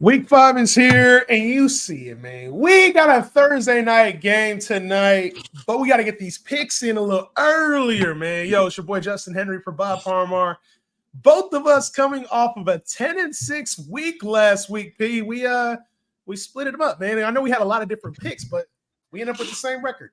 Week 5 is here, and you see it, man. We got a Thursday night game tonight, but we got to get these picks in a little earlier, man. Yo, it's your boy Justin Henry for Bob Parmar. Both of us coming off of a 10-6 week last week, P. We split it up, man. And I know we had a lot of different picks, but we ended up with the same record.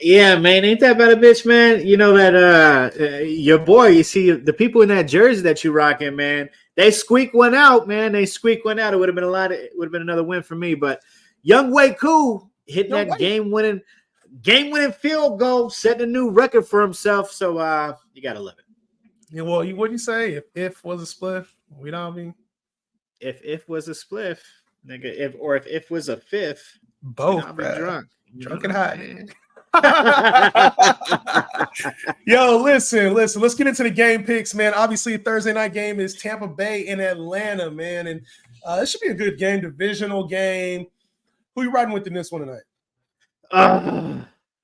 Yeah, man, ain't that about a bitch, man? You know that your boy, you see the people in that jersey that you rocking, man. They squeak one out, man. They squeak one out. It would have been it would have been another win for me. But Young Way Cool hitting that game winning field goal, setting a new record for himself. So you gotta love it. Yeah, well, you wouldn't say if was a spliff. We don't mean if was a spliff, nigga. If was a fifth, both. I'll be drunk And high. Yo, listen. Let's get into the game picks, man. Obviously, Thursday night game is Tampa Bay in Atlanta, man, and this should be a good game, divisional game. Who you riding with in this one tonight?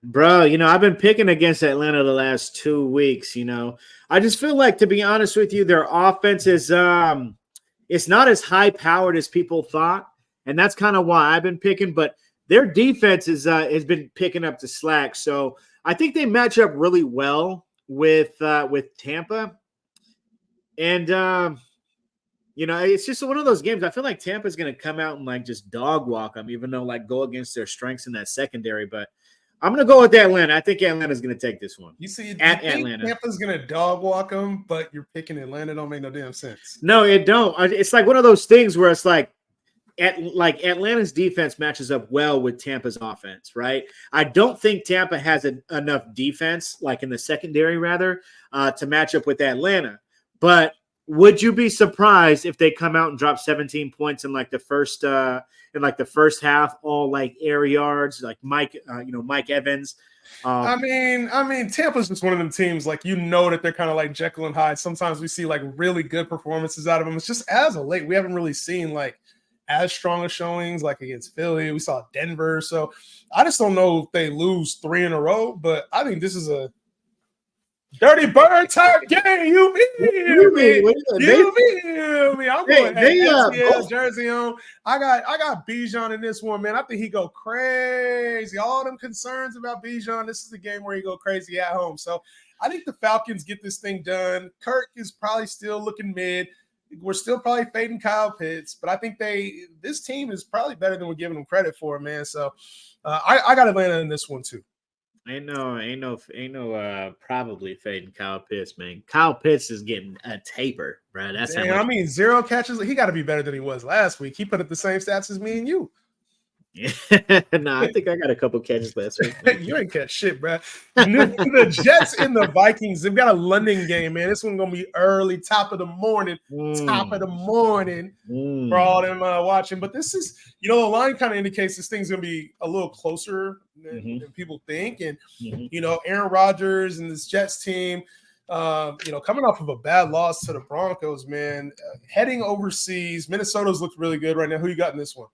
Bro, I've been picking against Atlanta the last 2 weeks. I just feel like, to be honest with you, their offense is it's not as high powered as people thought, and that's kind of why I've been picking. But their defense has been picking up the slack, so I think they match up really well with Tampa. And it's just one of those games. I feel like Tampa's going to come out and just dog walk them, even though go against their strengths in that secondary. But I'm going to go with Atlanta. I think Atlanta's going to take this one. You see, Atlanta. Tampa's going to dog walk them, but you're picking Atlanta. Don't make no damn sense. No, it don't. It's like one of those things where it's Atlanta's defense matches up well with Tampa's offense, right? I don't think Tampa has enough defense, in the secondary rather, to match up with Atlanta. But would you be surprised if they come out and drop 17 points in the first half, all air yards, Mike Evans? I mean, Tampa's just one of them teams, that they're kind of like Jekyll and Hyde. Sometimes we see really good performances out of them. It's just as of late, we haven't really seen as strong as showings against Philly. We saw Denver. So I just don't know if they lose 3 in a row, but I think this is a dirty bird type game. You feel me? I'm going to jersey on. I got Bijan in this one, man. I think he go crazy. All them concerns about Bijan, this is the game where he go crazy at home. So I think the Falcons get this thing done. Kirk is probably still looking mid. We're still probably fading Kyle Pitts, but I think this team is probably better than we're giving them credit for, man. So I got Atlanta in this one too. Ain't no probably fading Kyle Pitts, man. Kyle Pitts is getting a taper, bro. That's how much. 0 catches. He got to be better than he was last week. He put up the same stats as me and you. Yeah. I think I got a couple catches last week. You ain't catch shit, bro. The Jets and the Vikings, they've got a London game, man. This one's going to be early, top of the morning for all them watching. But this is, the line kind of indicates this thing's going to be a little closer than people think. And, Aaron Rodgers and this Jets team, coming off of a bad loss to the Broncos, man, heading overseas. Minnesota's looked really good right now. Who you got in this one?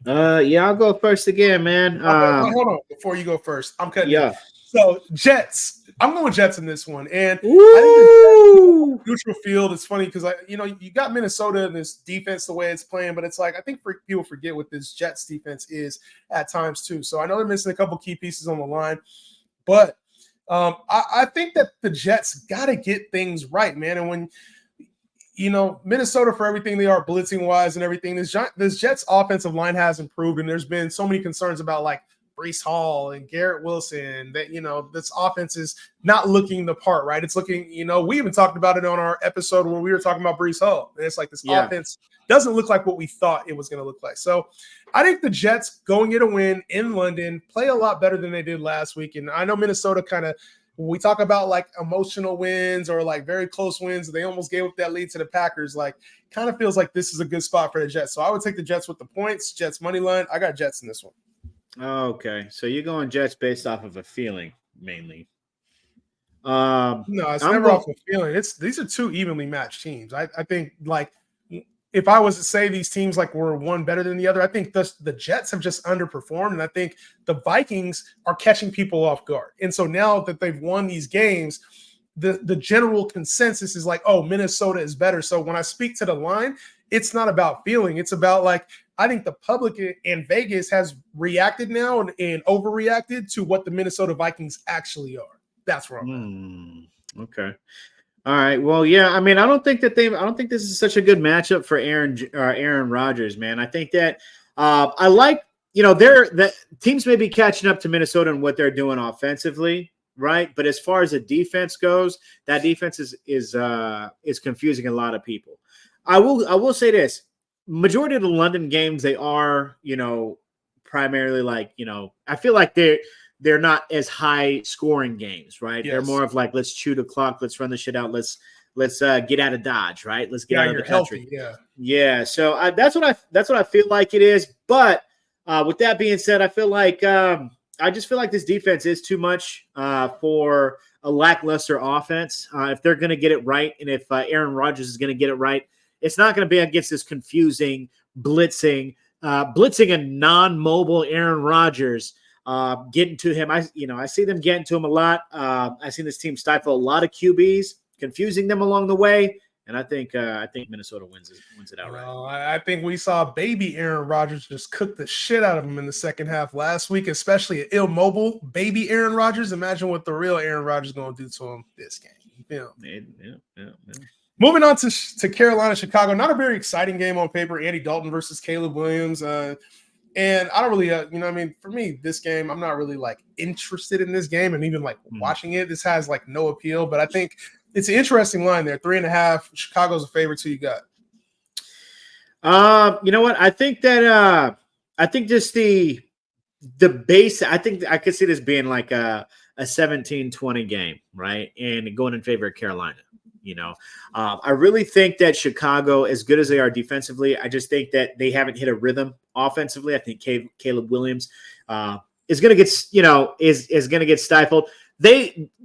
I'll go first again, man. Hold on. Before you go first, I'm cutting. Yeah. So Jets. I'm going Jets in this one, and I think the neutral field is funny because you got Minnesota and this defense the way it's playing, but it's I think people forget what this Jets defense is at times too. So I know they're missing a couple key pieces on the line, but I think that the Jets got to get things right, man. And when Minnesota, for everything they are blitzing wise and everything, this Jets offensive line has improved, and there's been so many concerns about Breece Hall and Garrett Wilson that this offense is not looking the part, right? It's looking, we even talked about it on our episode when we were talking about Breece Hall, and it's this offense doesn't look like what we thought it was going to look like. So I think the Jets going get a win in London, play a lot better than they did last week, and I know Minnesota kind of. When we talk about emotional wins or very close wins, they almost gave up that lead to the Packers. Kind of feels like this is a good spot for the Jets. So I would take the Jets with the points. Jets money line. I got Jets in this one. Okay, so you're going Jets based off of a feeling mainly. No, it's never off a feeling. These are two evenly matched teams. I think if I was to say these teams were one better than the other, I think the Jets have just underperformed, and I think the Vikings are catching people off guard. And so now that they've won these games, the general consensus is Minnesota is better. So when I speak to the line, it's not about feeling. It's about like, I think the public and Vegas has reacted now and overreacted to what the Minnesota Vikings actually are. That's where I'm at. Okay. All right. Well, yeah. I mean, I don't think this is such a good matchup for Aaron Rodgers, man. I think that I like, the teams may be catching up to Minnesota and what they're doing offensively, right? But as far as the defense goes, that defense is confusing a lot of people. I will say this: majority of the London games, they are, primarily like, I feel like they're not as high scoring games, right? Yes. They're more of like, let's chew the clock, let's run the shit out, let's get out of Dodge, right? Let's get out of the country. Healthy, yeah. So that's what I feel like it is. But with that being said, I feel like I just feel like this defense is too much for a lackluster offense. If they're going to get it right, and if Aaron Rodgers is going to get it right, it's not going to be against this confusing blitzing a non-mobile Aaron Rodgers. Getting to him, I see them getting to him a lot. I've seen this team stifle a lot of QBs, confusing them along the way, and I think Minnesota wins it outright. I think we saw baby Aaron Rodgers just cook the shit out of him in the second half last week, especially an immobile baby Aaron Rodgers. Imagine what the real Aaron Rodgers is going to do to him this game. Yeah. Moving on to Carolina, Chicago. Not a very exciting game on paper. Andy Dalton versus Caleb Williams. And I don't really, for me, this game, I'm not really like interested in this game and even like watching it. This has like no appeal, but I think it's an interesting line there. 3.5. Chicago's a favorite. Who you got? You know what? I think that I think just the base. I think I could see this being like a 17-20 game, right? And going in favor of Carolina. I really think that Chicago, as good as they are defensively, I just think that they haven't hit a rhythm offensively. I think Caleb Williams is going to get, is going to get stifled.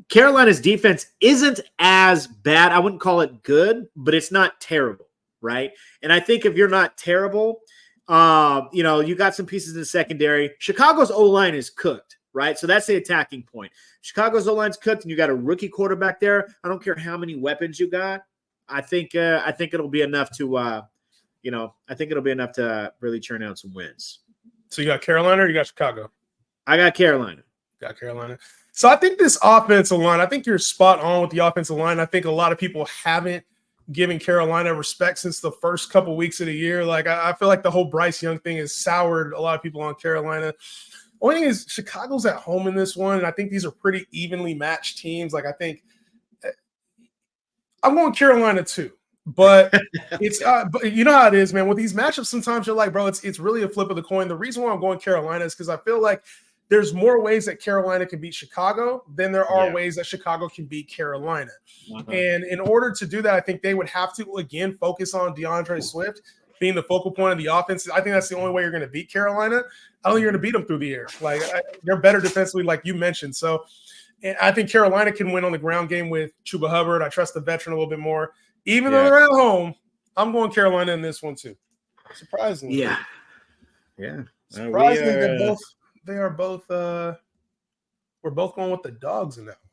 Carolina's defense isn't as bad. I wouldn't call it good, but it's not terrible, right? And I think if you're not terrible, you got some pieces in the secondary. Chicago's O-line is cooked, right? So that's the attacking point. Chicago's O-line's cooked, and you got a rookie quarterback there. I don't care how many weapons you got. I think it'll be enough to, I think it'll be enough to really churn out some wins. So you got Carolina or you got Chicago? I got Carolina. Got Carolina. So I think this offensive line, I think you're spot on with the offensive line. I think a lot of people haven't given Carolina respect since the first couple weeks of the year. Like I feel like the whole Bryce Young thing has soured a lot of people on Carolina. Only thing is Chicago's at home in this one, and I think these are pretty evenly matched teams. Like I think I'm going Carolina too, but it's but you know how it is, man. With these matchups, sometimes you're like, bro, it's really a flip of the coin. The reason why I'm going Carolina is because I feel like there's more ways that Carolina can beat Chicago than there are ways that Chicago can beat Carolina. And in order to do that, I think they would have to again focus on DeAndre Swift being the focal point of the offense. I think that's the only way you're going to beat Carolina. I don't think you're going to beat them through the air. Like they're better defensively, like you mentioned. So, and I think Carolina can win on the ground game with Chuba Hubbard. I trust the veteran a little bit more. Even though they're at home, I'm going Carolina in this one too. Surprisingly. Yeah. Surprisingly, we're both going with the dogs in that one.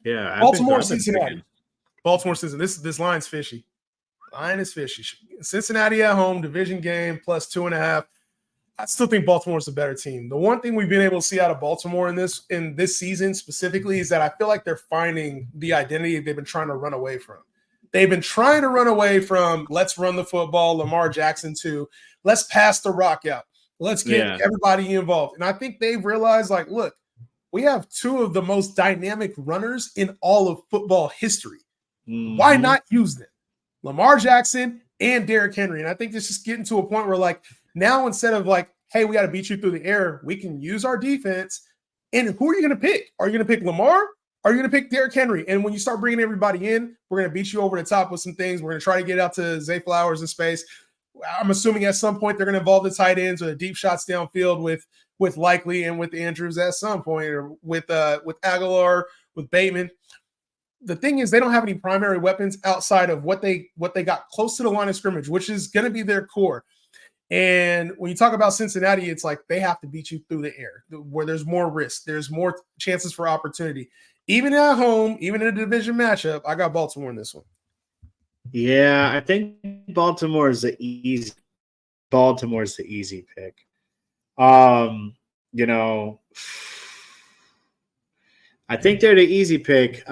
Yeah. Baltimore, Cincinnati. Baltimore, Cincinnati. This line's fishy. Line is fishy. Cincinnati at home, division game, plus 2.5. I still think Baltimore's a better team. The one thing we've been able to see out of Baltimore in this season specifically is that I feel like they're finding the identity they've been trying to run away from. They've been trying to run away from let's run the football, Lamar Jackson, to let's pass the rock out. Let's get everybody involved. And I think they've realized, like, look, we have two of the most dynamic runners in all of football history. Why not use them? Lamar Jackson and Derrick Henry. And I think this is getting to a point where, like, now instead of like, hey, we got to beat you through the air, we can use our defense. And who are you going to pick? Are you going to pick Lamar? Or are you going to pick Derrick Henry? And when you start bringing everybody in, we're going to beat you over the top with some things. We're going to try to get out to Zay Flowers in space. I'm assuming at some point they're going to involve the tight ends or the deep shots downfield with Likely and with Andrews at some point, or with Aguilar, with Bateman. The thing is, they don't have any primary weapons outside of what they got close to the line of scrimmage, which is going to be their core. And when you talk about Cincinnati, it's like they have to beat you through the air, where there's more risk, there's more chances for opportunity. Even at home, even in a division matchup, I got Baltimore in this one. Yeah, I think Baltimore's the easy pick. You know, I think they're the easy pick.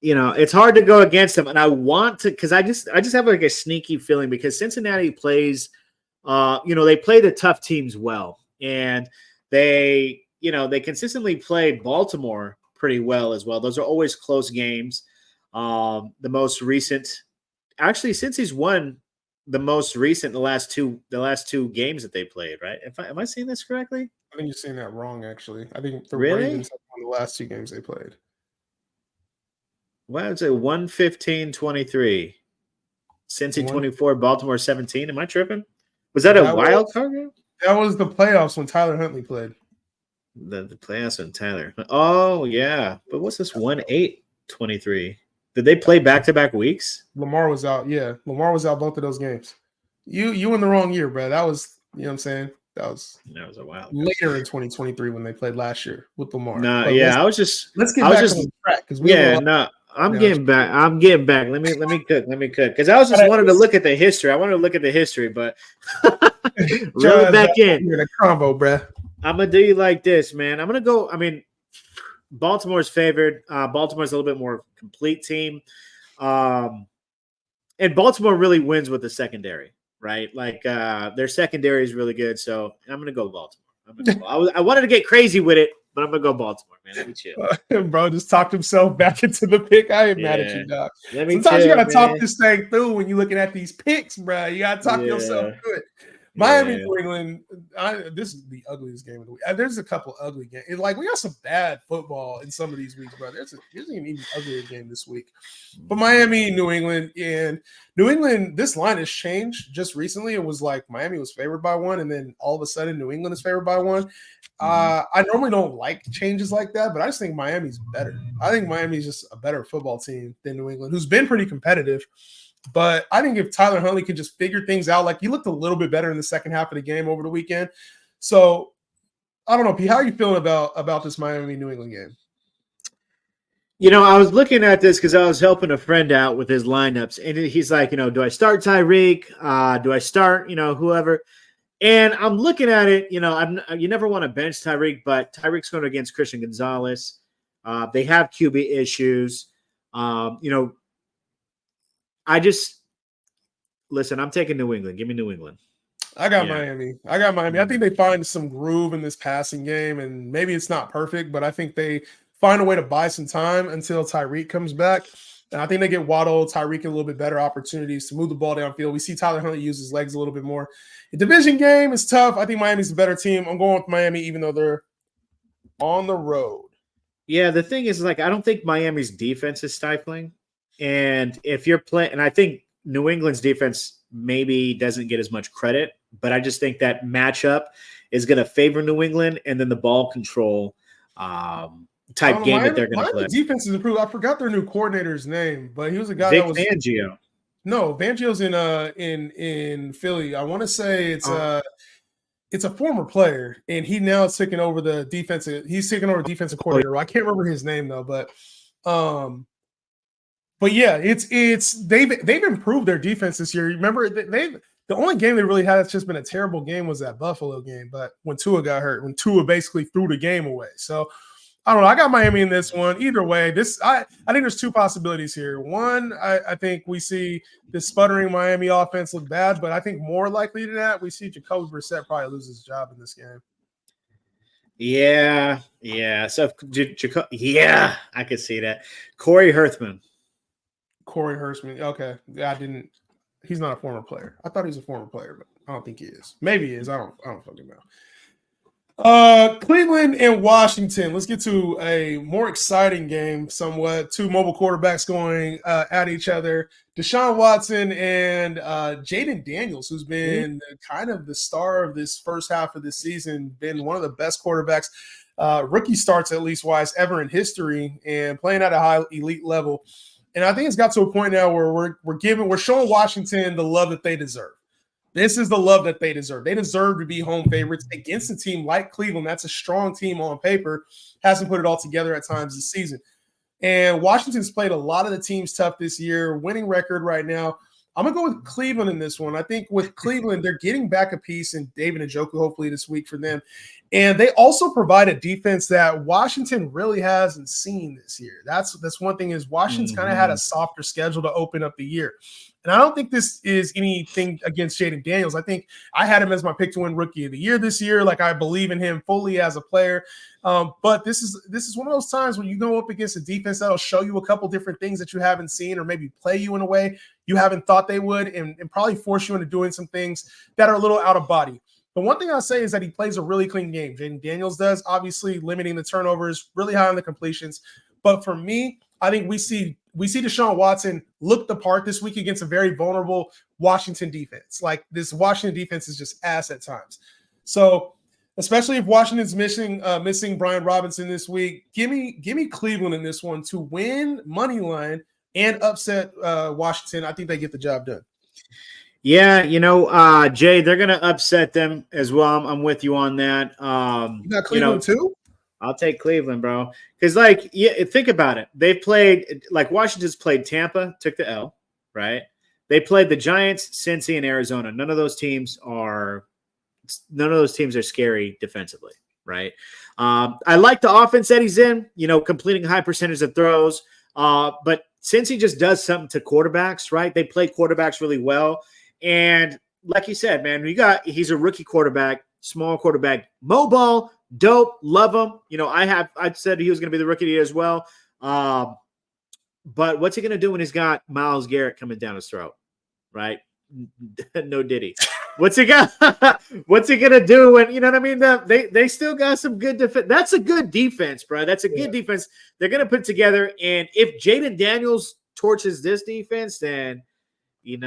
It's hard to go against them, and I want to because I just have like a sneaky feeling because Cincinnati plays, they play the tough teams well, and they consistently played Baltimore pretty well as well. Those are always close games. The most recent, actually, since he's won the most recent, the last two games that they played, right? Am I seeing this correctly? I think you're saying that wrong, actually. I think the Really? Ravens have won the last 2 games they played. Wow, it's a 115-23. Cincy One 24, Baltimore 17. Am I tripping? Was that a that wild was card game? that was the playoffs when Tyler Huntley played. The playoffs and Tyler. Oh, yeah. But what's this 1-8-23? Did they play back-to-back weeks? Lamar was out. Yeah, Lamar was out both of those games. You in the wrong year, bro. That was, you know what I'm saying? That was That was a wild card. later in 2023 when they played last year with Lamar. No, But yeah, let's get I was back just on track because we have a yeah, lot no, I'm now. getting back. I'm getting back. Let me cook. Because I was just wanted to look at the history. I wanted to look at the history, but reel it back in. The combo, bro. I'm gonna do you like this, man. I'm gonna go. I mean, Baltimore's favored. Baltimore's a little bit more complete team. Um, and Baltimore really wins with the secondary, right? Like their secondary is really good. So I'm gonna go Baltimore. I wanted to get crazy with it, but I'm gonna go Baltimore, man. Let me chill. Bro just talked himself back into the pick. I ain't mad at Yeah. you, dog. Let me Sometimes you chill, gotta talk man. this thing through when you're looking at these picks, bro. You gotta talk yourself Yeah. through it. Miami, Yeah. New England. This is the ugliest game of the week. There's a couple ugly games. Like we got some bad football in some of these weeks, bro. There's an even uglier game this week. But Miami, New England, and New England. This line has changed just recently. It was like Miami was favored by 1, and then all of a sudden New England is favored by 1. I normally don't like changes like that, but I just think Miami's better. I think Miami's just a better football team than New England, who's been pretty competitive. But I think if Tyler Huntley could just figure things out, like he looked a little bit better in the second half of the game over the weekend. So I don't know, P. How are you feeling about this Miami New England game? I was looking at this because I was helping a friend out with his lineups, and he's like, do I start Tyreek? Do I start, whoever? And I'm looking at it, you never want to bench Tyreek, but Tyreek's going against Christian Gonzalez. They have QB issues. I just listen. I'm taking New England. Give me New England. I got Miami. I think they find some groove in this passing game, and maybe it's not perfect, but I think they find a way to buy some time until Tyreek comes back. And I think they get Waddle, Tyreek a little bit better opportunities to move the ball downfield. We see Tyler Huntley use his legs a little bit more. The division game is tough. I think Miami's the better team. I'm going with Miami, even though they're on the road. Yeah, the thing is, like, I don't think Miami's defense is stifling. And if you're playing, and I think New England's defense maybe doesn't get as much credit, but I just think that matchup is going to favor New England, and then the ball control type game that they're going to play. Defense is improved. I forgot their new coordinator's name, but he was a guy Vic that was Fangio. No, Fangio's in Philly. I want to say it's a former player, and he now is taking over the defensive. He's taking over defensive coordinator. I can't remember his name though, but yeah, it's they've improved their defense this year. Remember, the only game they really had that's just been a terrible game was that Buffalo game. But when Tua got hurt, when Tua basically threw the game away. So I don't know. I got Miami in this one. Either way, I think there's two possibilities here. One, I think we see this sputtering Miami offense look bad, but I think more likely than that, we see Jacoby Brissett probably lose his job in this game. Yeah. So, I could see that. Corey Herthman. Okay. He's not a former player. I thought he was a former player, but I don't think he is. Maybe he is. I don't fucking know. Cleveland and Washington. Let's get to a more exciting game somewhat. Two mobile quarterbacks going at each other. Deshaun Watson and Jaden Daniels, who's been kind of the star of this first half of this season, been one of the best quarterbacks, rookie starts at least wise, ever in history, and playing at a high elite level. And I think it's got to a point now where we're showing Washington the love that they deserve. This is the love that they deserve. They deserve to be home favorites against a team like Cleveland. That's a strong team on paper. Hasn't put it all together at times this season. And Washington's played a lot of the teams tough this year, winning record right now. I'm going to go with Cleveland in this one. I think with Cleveland, they're getting back a piece in David Njoku, hopefully this week for them. And they also provide a defense that Washington really hasn't seen this year. That's one thing is Washington's kind of had a softer schedule to open up the year. And I don't think this is anything against Jaden Daniels. I think I had him as my pick to win Rookie of the Year this year. Like I believe in him fully as a player. But this is one of those times when you go up against a defense that'll show you a couple different things that you haven't seen or maybe play you in a way you haven't thought they would and probably force you into doing some things that are a little out of body. But one thing I'll say is that he plays a really clean game. Jaden Daniels does, obviously limiting the turnovers, really high on the completions. But for me, I think we see Deshaun Watson look the part this week against a very vulnerable Washington defense. Like this Washington defense is just ass at times. So especially if Washington's missing Brian Robinson this week, give me Cleveland in this one to win money line and upset Washington. I think they get the job done. Yeah, Jay, they're going to upset them as well. I'm with you on that. You got Cleveland too? I'll take Cleveland, bro. Because, think about it. They've played – Washington's played Tampa, took the L, right? They played the Giants, Cincy, and Arizona. None of those teams are scary defensively, right? I like the offense that he's in, completing a high percentage of throws. But Cincy just does something to quarterbacks, right? They play quarterbacks really well. And like you said, man, he's a rookie quarterback, small quarterback, mobile, dope, love him. I said he was going to be the rookie of the year as well. But what's he going to do when he's got Myles Garrett coming down his throat, right? No Diddy. What's he gonna do when you know what I mean? They still got some good defense. That's a good defense, bro. That's a good defense. They're gonna put together. And if Jaden Daniels torches this defense, then it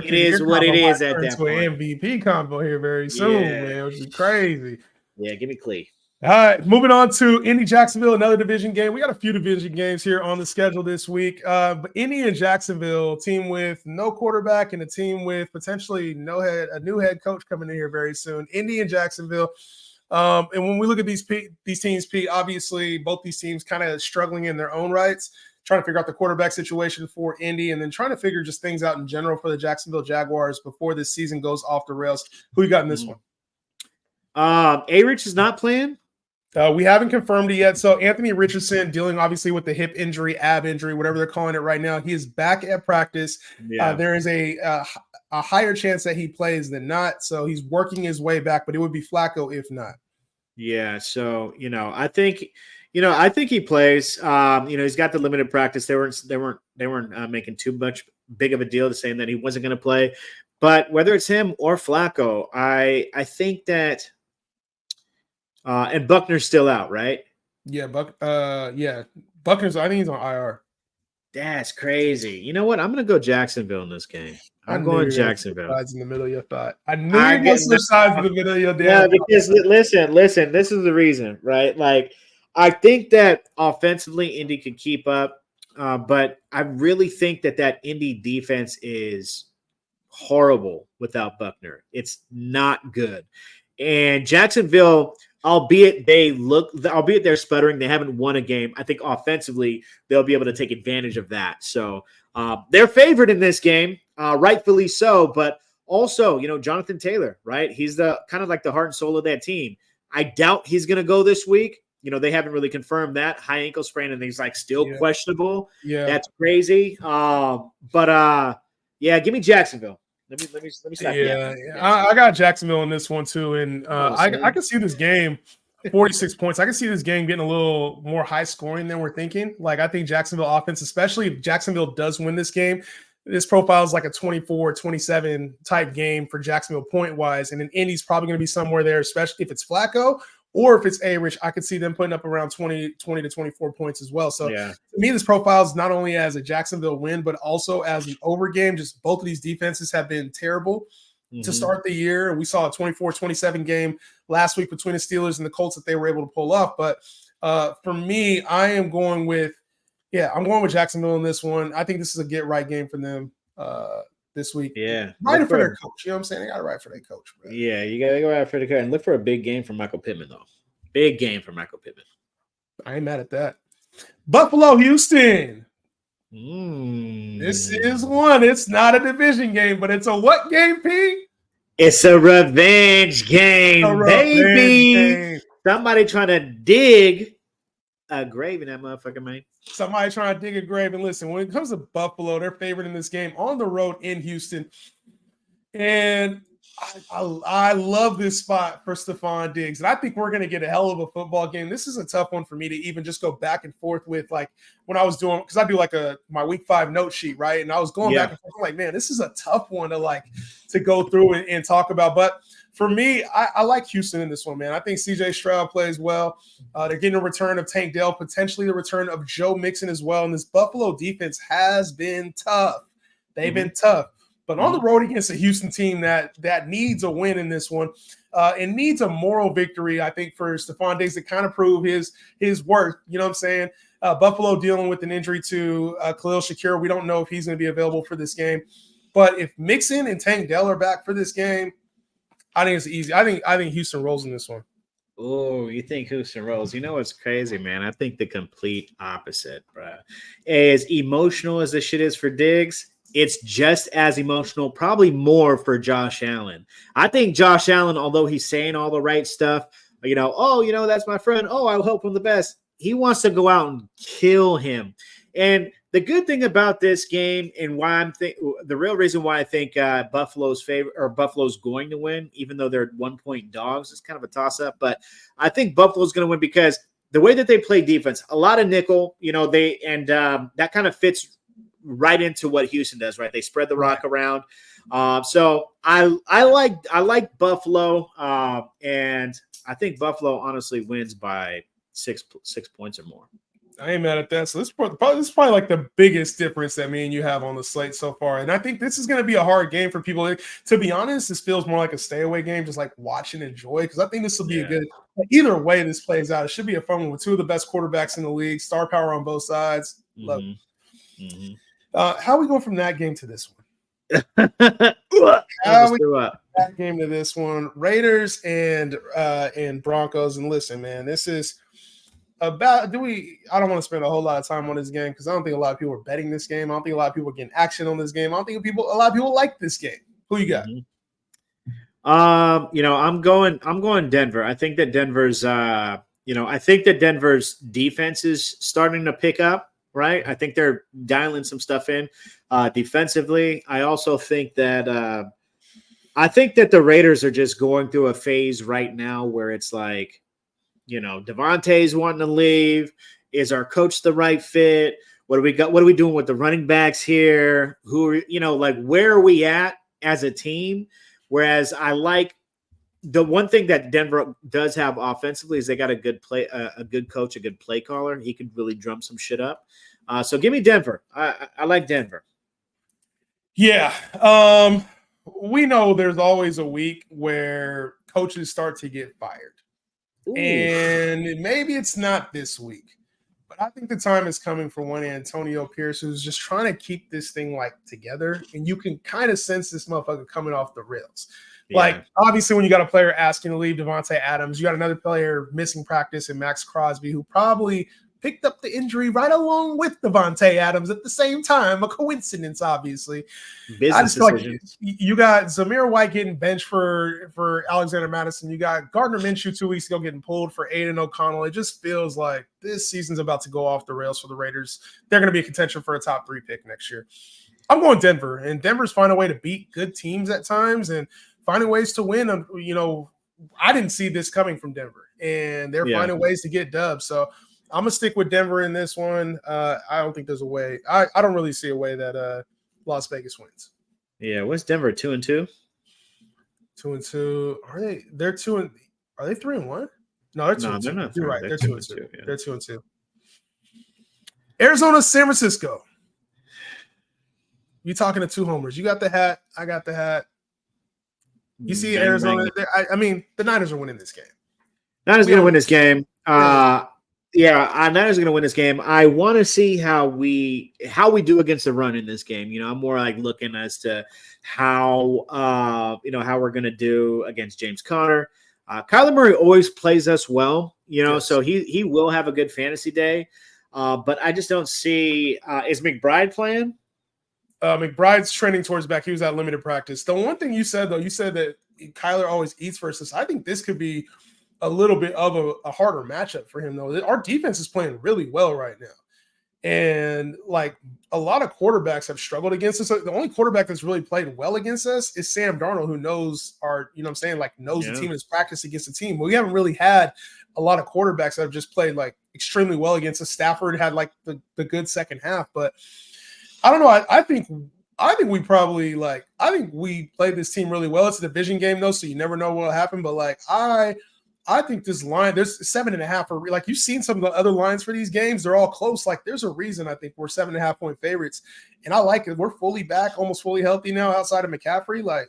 is what it is at that point. MVP combo here very soon, man, which is crazy. Yeah, give me Clee. All right, moving on to Indy Jacksonville, another division game. We got a few division games here on the schedule this week. But Indy and Jacksonville, team with no quarterback and a team with potentially a new head coach coming in here very soon. Indy and Jacksonville. And when we look at these teams, Pete, obviously both these teams kind of struggling in their own rights, trying to figure out the quarterback situation for Indy, and then trying to figure just things out in general for the Jacksonville Jaguars before this season goes off the rails. Who you got in this one? A-Rich is not playing. We haven't confirmed it yet. So Anthony Richardson dealing obviously with the hip injury, ab injury, whatever they're calling it right now. He is back at practice. Yeah. There is a higher chance that he plays than not. So he's working his way back, but it would be Flacco if not. Yeah. So, I think he plays. He's got the limited practice. They weren't making too much big of a deal to saying that he wasn't going to play. But whether it's him or Flacco, I think that and Buckner's still out, right? Yeah, Buckner's. I think he's on IR. That's crazy. You know what? I'm going to go Jacksonville in this game. I'm going Jacksonville. Sides in the middle of your thought. I knew you were going to sides in the middle of your damn. Yeah, because listen. This is the reason, right? Like, I think that offensively Indy could keep up, but I really think that Indy defense is horrible without Buckner. It's not good, and Jacksonville. Albeit they're sputtering, they haven't won a game. I think offensively they'll be able to take advantage of that. So they're favored in this game, rightfully so. But also, Jonathan Taylor, right? He's the kind of like the heart and soul of that team. I doubt he's going to go this week. They haven't really confirmed that high ankle sprain, and he's still questionable. Yeah, that's crazy. But give me Jacksonville. Let me stop. Yeah. I got Jacksonville in this one too, and I can see this game 46 points. I can see this game getting a little more high scoring than we're thinking. Like I think Jacksonville offense, especially if Jacksonville does win this game, this profile is like a 24-27 type game for Jacksonville point wise, and then Indy's probably going to be somewhere there, especially if it's Flacco. Or if it's A-Rich, I could see them putting up around 20 to 24 points as well. So to me, this profile is not only as a Jacksonville win, but also as an over game. Just both of these defenses have been terrible to start the year. We saw a 24-27 game last week between the Steelers and the Colts that they were able to pull off. But for me, I'm going with Jacksonville in this one. I think this is a get-right game for them this week. Yeah. Right for their coach. You know what I'm saying? They got to ride for their coach. Bro. Yeah, you got to go right for the coach. And look for a big game from Michael Pittman, though. Big game for Michael Pittman. I ain't mad at that. Buffalo, Houston. This is Mm. one. It's not a division game, but it's a what game, P? It's a revenge A game, revenge baby. game. Somebody trying to dig a grave in that motherfucker, man. Somebody trying to dig a grave. And listen, when it comes to Buffalo, they're favored in this game on the road in Houston. And I love this spot for Stephon Diggs. And I think we're going to get a hell of a football game. This is a tough one for me to even just go back and forth with, like when I was doing, because I do like my week 5 note sheet, right? And I was going back and forth. I'm like, man, this is a tough one to go through and talk about. But for me, I like Houston in this one, man. I think CJ Stroud plays well. They're getting a return of Tank Dell, potentially the return of Joe Mixon as well. And this Buffalo defense has been tough. They've been tough. But on the road against a Houston team that needs a win in this one and needs a moral victory, I think, for Stephon Diggs to kind of prove his worth. You know what I'm saying? Buffalo dealing with an injury to Khalil Shakir. We don't know if he's going to be available for this game. But if Mixon and Tank Dell are back for this game, I think it's easy. I think Houston rolls in this one. Oh, you think Houston rolls? You know what's crazy, man? I think the complete opposite, bro. As emotional as this shit is for Diggs, it's just as emotional, probably more for Josh Allen. I think Josh Allen, although he's saying all the right stuff, that's my friend. Oh, I'll help him the best. He wants to go out and kill him. And the good thing about this game and why the real reason why I think Buffalo's going to win, even though they're 1-point dogs, it's kind of a toss up. But I think Buffalo's going to win because the way that they play defense, a lot of nickel, that kind of fits right into what Houston does, right? They spread the rock around. So I like Buffalo, and I think Buffalo honestly wins by 6 points or more. I ain't mad at that. So this is probably like the biggest difference that me and you have on the slate so far. And I think this is going to be a hard game for people. To be honest, this feels more like a stay away game, just like watch and enjoy. Because I think this will be a good. Either way this plays out, it should be a fun one with two of the best quarterbacks in the league, star power on both sides. Love it. How we go from that game to this one? How we go that game to this one? Raiders and Broncos. And listen, man, this is about. I don't want to spend a whole lot of time on this game because I don't think a lot of people are betting this game. I don't think a lot of people are getting action on this game. I don't think a lot of people like this game. Who you got? I'm going Denver. I think that Denver's defense is starting to pick up. Right. I think they're dialing some stuff in defensively. I also think that the Raiders are just going through a phase right now where it's like, Devontae's wanting to leave. Is our coach the right fit? What do we got? What are we doing with the running backs here? Where are we at as a team? Whereas I like the one thing that Denver does have offensively is they got a good coach, a good play caller. He can really drum some shit up. So give me Denver. I like Denver. Yeah. We know there's always a week where coaches start to get fired. Ooh. And maybe it's not this week. But I think the time is coming for one Antonio Pierce, who's just trying to keep this thing together. And you can kind of sense this motherfucker coming off the rails. Yeah. Obviously, when you got a player asking to leave, Devontae Adams, you got another player missing practice in Max Crosby, who probably picked up the injury right along with Devontae Adams at the same time. A coincidence, obviously. I just feel like you got Zamir White getting benched for Alexander Madison. You got Gardner Minshew 2 weeks ago getting pulled for Aiden O'Connell. It just feels like this season's about to go off the rails for the Raiders. They're going to be a contention for a top 3 pick next year. I'm going Denver, and Denver's finding a way to beat good teams at times and finding ways to win. I didn't see this coming from Denver, and they're finding ways to get dubs. So I'm gonna stick with Denver in this one. I don't think there's a way. I don't really see a way that Las Vegas wins. Yeah, what's Denver 2-2? 2-2. Are they? They're 2. Are they 3-1? No, they're 2-2. They're not. You're right. They're 2-2. Yeah. They're 2-2. Arizona, San Francisco. You talking to 2 homers? You got the hat. I got the hat. You see Arizona. I mean, the Niners are winning this game. Niners going to win this game. Niners are going to win this game. I want to see how we do against the run in this game. I'm more like looking as to how we're going to do against James Conner. Kyler Murray always plays us well, yes. So he will have a good fantasy day. But I just don't see is McBride playing? McBride's trending towards back. He was at limited practice. The one thing you said, though, you said that Kyler always eats versus. I think this could be a little bit of a harder matchup for him, though. Our defense is playing really well right now. And like a lot of quarterbacks have struggled against us. The only quarterback that's really played well against us is Sam Darnold, who knows knows the team and has practiced against the team. We haven't really had a lot of quarterbacks that have just played like extremely well against us. Stafford had like the good second half, but I don't know. I think we probably I think we played this team really well. It's a division game though, so you never know what will happen. But like I think this line, there's 7.5. Like you've seen some of the other lines for these games, they're all close. Like there's a reason I think we're 7.5 point favorites, and I like it. We're fully back, almost fully healthy now, outside of McCaffrey. Like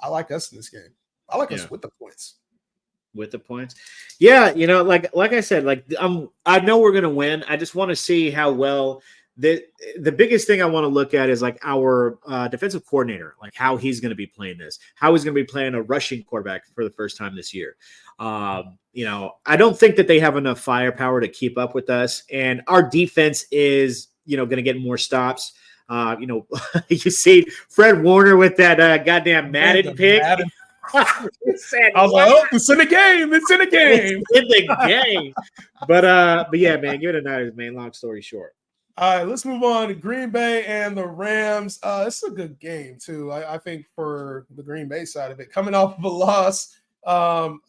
I like us in this game. I like us with the points. With the points, yeah. Like I said, I know we're gonna win. I just want to see how well. The biggest thing I want to look at is like our defensive coordinator, like how he's going to be playing this, how he's going to be playing a rushing quarterback for the first time this year. I don't think that they have enough firepower to keep up with us, and our defense is, going to get more stops. You see Fred Warner with that goddamn Madden pick. I was like, oh, it's in the game. It's in the game. It's in the game. But yeah, man, give it a Niners, man. Long story short. All right, let's move on to Green Bay and the Rams. It's a good game, too, I think, for the Green Bay side of it. Coming off of a loss, I'm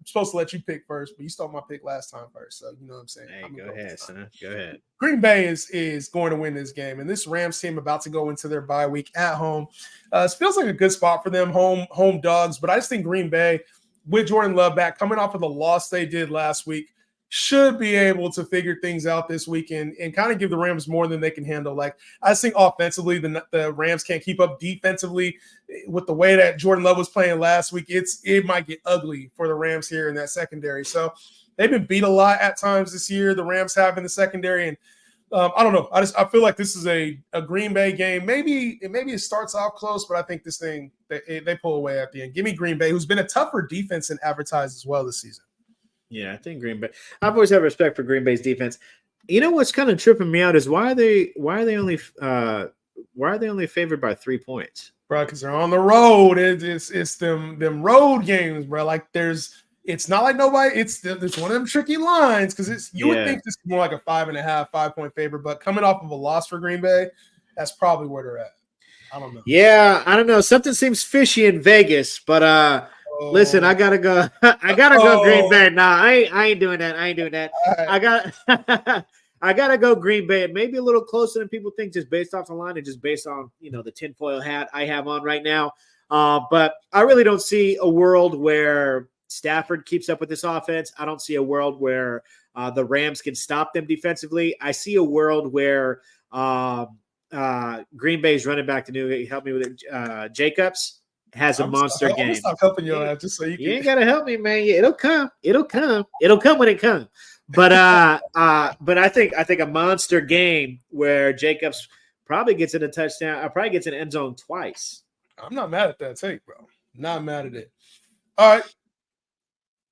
supposed to let you pick first, but you stole my pick last time first, so you know what I'm saying. Hey, go ahead, son. Go ahead. Green Bay is going to win this game, and this Rams team about to go into their bye week at home. It feels like a good spot for them, home dogs, but I just think Green Bay, with Jordan Love back, coming off of the loss they did last week, should be able to figure things out this weekend and kind of give the Rams more than they can handle. Like, I just think offensively, the Rams can't keep up defensively with the way that Jordan Love was playing last week. It might get ugly for the Rams here in that secondary. So they've been beat a lot at times this year, the Rams have in the secondary. And I don't know. I feel like this is a Green Bay game. Maybe it starts off close, but I think this thing, they pull away at the end. Give me Green Bay, who's been a tougher defense than advertised as well this season. Yeah, I think Green Bay. I've always had respect for Green Bay's defense. You know what's kind of tripping me out is why are they only favored by 3 points? Bro, because they're on the road. It's them road games, bro. Like it's not like nobody. It's one of them tricky lines because you would think this is more like a 5.5, 5 point favorite, but coming off of a loss for Green Bay, that's probably where they're at. I don't know. Yeah, I don't know. Something seems fishy in Vegas, but listen, I gotta go. Go Green Bay. Nah, I ain't doing that. Right. I gotta go Green Bay. It may be a little closer than people think, just based off the line and just based on the tinfoil hat I have on right now. But I really don't see a world where Stafford keeps up with this offense. I don't see a world where the Rams can stop them defensively. I see a world where Green Bay's running back to New. Help me with it, Jacobs. Has a monster game. I'm stop helping you on that just so you ain't gotta help me, man. Yeah, it'll come when it comes. But but I think a monster game where Jacobs probably gets in a touchdown. Probably gets in the end zone twice. I'm not mad at that take, bro. Not mad at it. All right,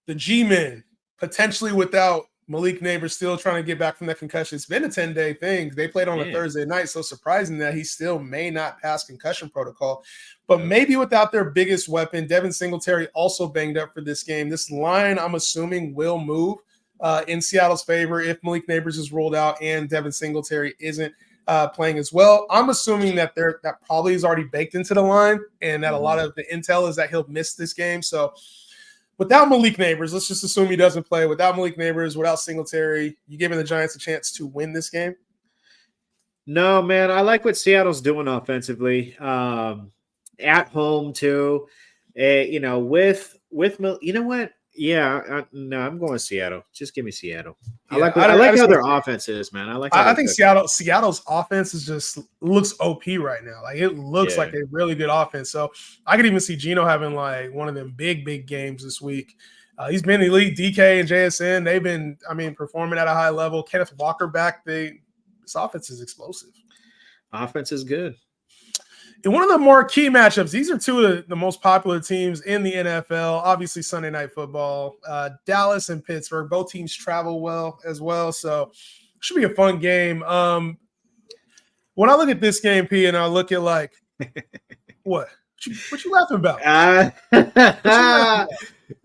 the G-men potentially without Malik Neighbors, still trying to get back from that concussion. It's been a 10-day thing. They played on a Thursday night, so surprising that he still may not pass concussion protocol. But maybe without their biggest weapon, Devin Singletary also banged up for this game. This line, I'm assuming, will move in Seattle's favor if Malik Neighbors is ruled out and Devin Singletary isn't playing as well. I'm assuming that that probably is already baked into the line and that a lot of the intel is that he'll miss this game. So without Malik Neighbors, let's just assume he doesn't play. Without Malik Neighbors, without Singletary, you giving the Giants a chance to win this game? No, man. I like what Seattle's doing offensively. At home too. With you know what? Yeah, no, I'm going Seattle. Just give me Seattle. I like how their offense is, man. I think Seattle's offense is just looks OP right now. Like it looks like a really good offense. So I could even see Geno having like one of them big games this week. He's been elite. DK and JSN, they've been, performing at a high level. Kenneth Walker back. This offense is explosive. Offense is good. In one of the more key matchups, these are two of the most popular teams in the NFL. Obviously, Sunday Night Football. Dallas and Pittsburgh. Both teams travel well as well, so it should be a fun game. When I look at this game, P, and I look at like what? What you laughing about? What you laughing about?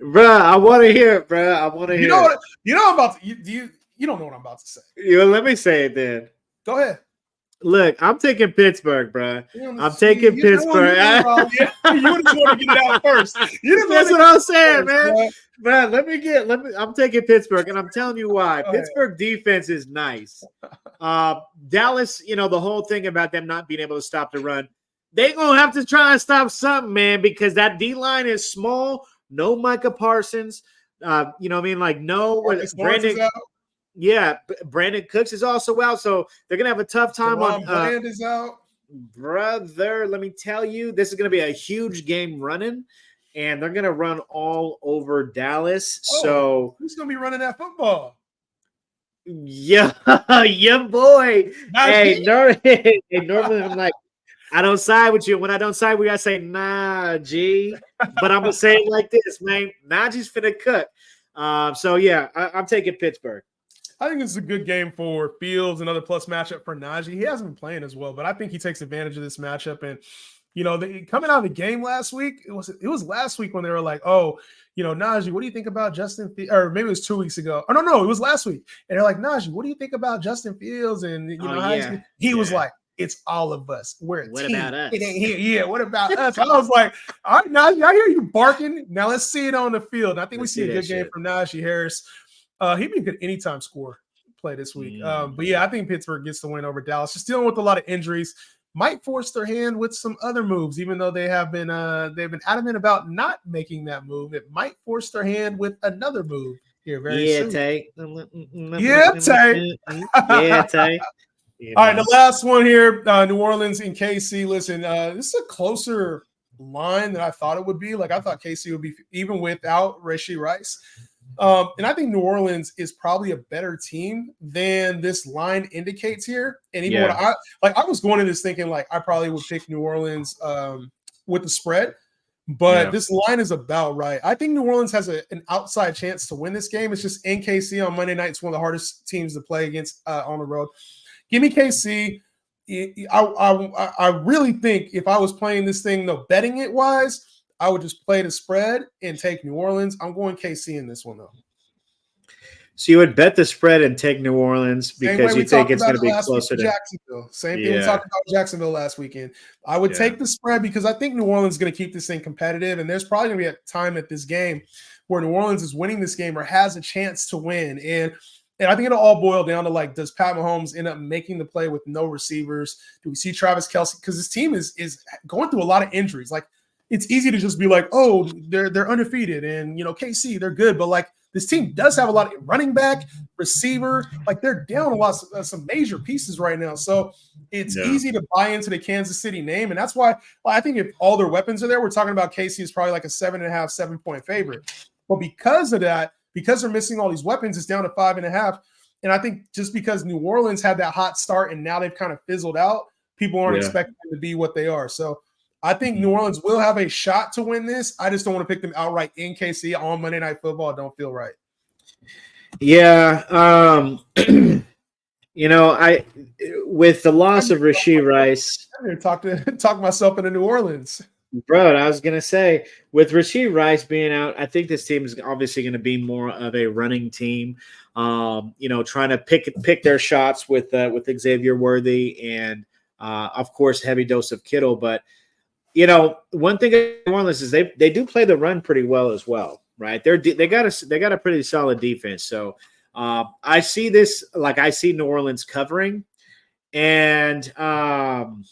Bruh, I want to hear it, bruh. I want to hear it. You know I'm about to you don't know what I'm about to say. Let me say it then. Go ahead. Look, I'm taking Pittsburgh, bro. I'm taking Pittsburgh. You just want to get it out first. That's what I'm saying, man. Bro, I'm taking Pittsburgh, and I'm telling you why. Pittsburgh defense is nice. Dallas, the whole thing about them not being able to stop the run, they're going to have to try and stop something, man, because that D-line is small. No Micah Parsons. You know what I mean? Like, no. Brandon. Yeah, Brandon Cooks is also out, so they're gonna have a tough time on. Bland is out, brother. Let me tell you, this is gonna be a huge game running, and they're gonna run all over Dallas. So who's gonna be running that football? Yeah, yeah, boy. Hey, normally I'm like, I don't side with you. When I don't side with you, I say nah, G. But I'm gonna say it like this, man. Najee's finna cook. So yeah, I'm taking Pittsburgh. I think this is a good game for Fields, another plus matchup for Najee. He hasn't been playing as well, but I think he takes advantage of this matchup. And, coming out of the game last week, it was last week when they were like, Najee, what do you think about Justin Fields? Or maybe it was 2 weeks ago. Oh, no, it was last week. And they're like, Najee, what do you think about Justin Fields? And, he was like, it's all of us. We're a team. What about us? It ain't here. Yeah, what about us? I was like, all right, Najee, I hear you barking. Now let's see it on the field. And I think we see a good game from Najee Harris. He'd be a good anytime score play this week. But yeah, I think Pittsburgh gets the win over Dallas. Just dealing with a lot of injuries. Might force their hand with some other moves, even though they've been adamant about not making that move. It might force their hand with another move here very soon. Tay. Yeah, Tay. Yeah, Tay. All right, the last one here, New Orleans and KC. Listen, this is a closer line than I thought it would be. Like, I thought KC would be even without Rashee Rice. And I think New Orleans is probably a better team than this line indicates here. And even when I was going into this thinking like I probably would pick New Orleans with the spread, but this line is about right. I think New Orleans has an outside chance to win this game. It's just in KC on Monday night. It's one of the hardest teams to play against on the road. Give me KC. I really think if I was playing this thing, though, betting it wise, I would just play the spread and take New Orleans. I'm going KC in this one, though. So you would bet the spread and take New Orleans because you think it's going to be closer to Jacksonville. Same thing we talked about Jacksonville last weekend. I would take the spread because I think New Orleans is going to keep this thing competitive, and there's probably going to be a time at this game where New Orleans is winning this game or has a chance to win. And I think it'll all boil down to, like, does Pat Mahomes end up making the play with no receivers? Do we see Travis Kelce? Because this team is going through a lot of injuries. Like, it's easy to just be like, oh, they're undefeated, and KC, they're good, but like this team does have a lot of running back, receiver, like they're down a lot, some major pieces right now. So it's easy to buy into the Kansas City name, and that's why I think if all their weapons are there, we're talking about KC is probably like a 7.5, 7-point favorite. But because of that, because they're missing all these weapons, it's down to 5.5. And I think just because New Orleans had that hot start and now they've kind of fizzled out, people aren't expecting them to be what they are. So I think New Orleans will have a shot to win this. I just don't want to pick them outright in KC on Monday Night Football. I don't feel right. Yeah. I with the loss of Rashee Rice. I'm here to talk myself into New Orleans. Bro, I was going to say, with Rashee Rice being out, I think this team is obviously going to be more of a running team, trying to pick their shots with Xavier Worthy and, of course, heavy dose of Kittle. But one thing in New Orleans is they do play the run pretty well as well, right? They got a pretty solid defense. So I see this, like, I see New Orleans covering, and am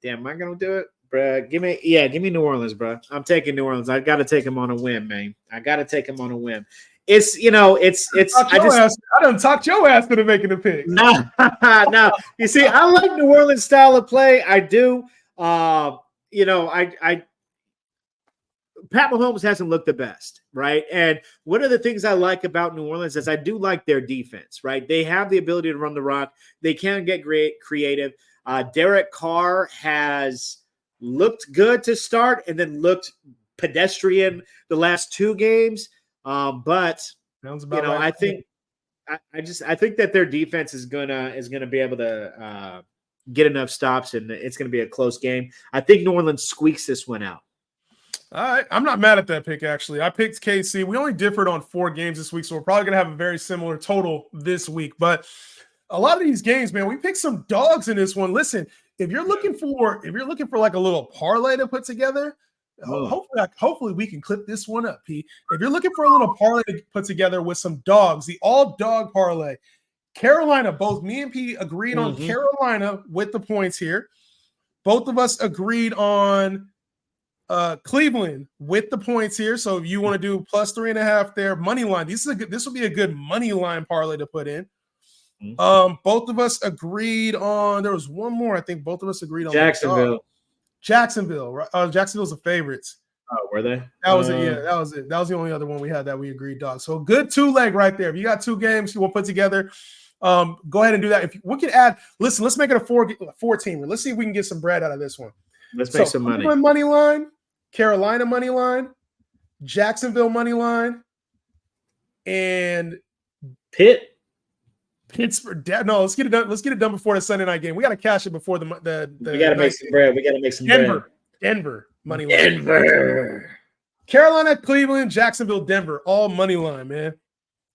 I gonna do it, bro? Give me New Orleans, bro. I'm taking New Orleans. I got to take them on a whim, man. I got to take them on a whim. It's I done talked your ass into making a pick. No. You see, I like New Orleans style of play. I do. Pat Mahomes hasn't looked the best, right? And one of the things I like about New Orleans is I do like their defense, right? They have the ability to run the rock. They can get great creative. Derek Carr has looked good to start and then looked pedestrian the last 2 games. But Sounds about right. I think that their defense is gonna be able to get enough stops, and it's gonna be a close game. I think New Orleans squeaks this one out. All right. I'm not mad at that pick, actually. I picked KC. We only differed on 4 games this week, so we're probably going to have a very similar total this week. But a lot of these games, man, we picked some dogs in this one. Listen, if you're looking for like a little parlay to put together, hopefully we can clip this one up, P. If you're looking for a little parlay to put together with some dogs, the all-dog parlay, Carolina, both me and P agreed on Carolina with the points here. Both of us agreed on Cleveland with the points here. So if you want to do plus 3.5 there, money line. This will be a good money line parlay to put in. Both of us agreed on. There was one more. I think both of us agreed on Jacksonville. Jacksonville, right? Jacksonville's the favorites. Oh, were they? That was it. Yeah, that was it. That was the only other one we had that we agreed, dog. So good 2-leg right there. If you got 2 games you want to put together, go ahead and do that. If we could add, listen, let's make it a 4-teamer. Let's see if we can get some bread out of this one. Let's make some money. Money line. Carolina money line, Jacksonville money line, and Pittsburgh. No, let's get it done. Let's get it done before the Sunday night game. We got to cash it before the. We got to make some bread. We got to make some bread. Denver money line. Carolina, Cleveland, Jacksonville, Denver, all money line, man.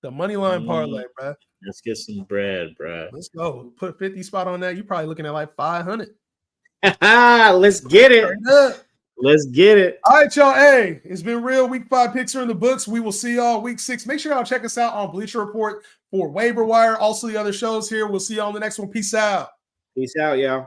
The money line parlay, bro. Let's get some bread, bro. Let's go. Put 50 spot on that. You're probably looking at like 500. Let's get it. Let's get it. All right, y'all. Hey, it's been real. Week 5 picks are in the books. We will see y'all week 6. Make sure y'all check us out on Bleacher Report for Waiver Wire. Also, the other shows here. We'll see y'all on the next one. Peace out. Peace out, y'all.